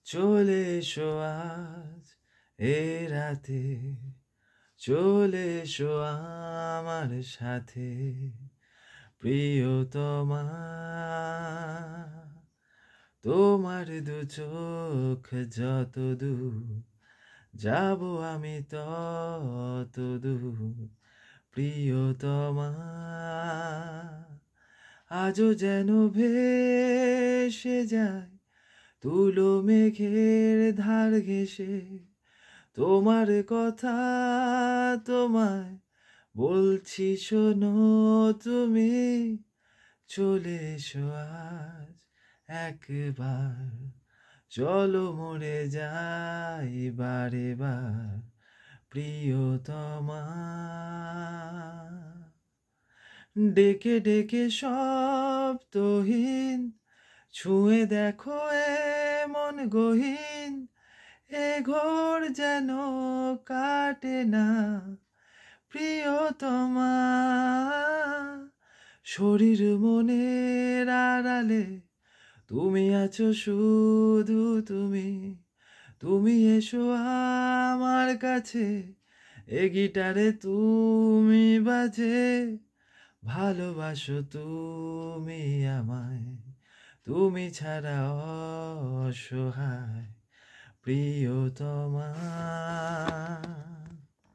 চলে এসো আজ এ রাতে, চলে এসো আমার সাথে প্রিয়তমা। তোমার দু চোখ যত দূর যাব আমি তত দূর প্রিয়তমা। আজও যেন ভেসে যায় তুলো মেঘের ধার ঘেঁষে, তোমার কথা তোমায় বলছি শোনো তুমি। চলে এসো আজ একবার, চলো মরে যাই বারে বার প্রিয়তমা। ডেকে ডেকে শব্দহীন ছুঁয়ে দেখো এমন গহীন, এ ঘোর যেন কাটে না প্রিয়তমা। শরীর মনের আড়ালে তুমি আছো শুধু তুমি, তুমি এসো আমার কাছে, এ গিটারে তুমি বাজে। ভালোবাসো তুমি আমায়, তুমি ছাড়া অসহায় প্রিয়তমা।